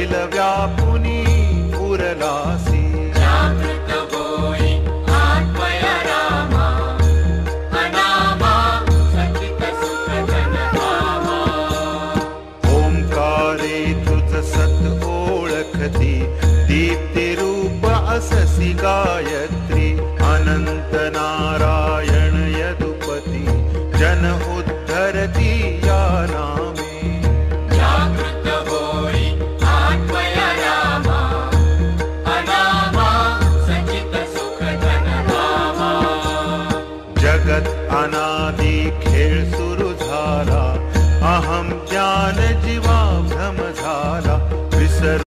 अखिल व्यापुनी उरलासी जागृत होई आत्मया रामा अनामा सचित सुख जनधामा ओंकारे तुझ सत ओळखती दीप्ती रूप अससी गायत्री अनंत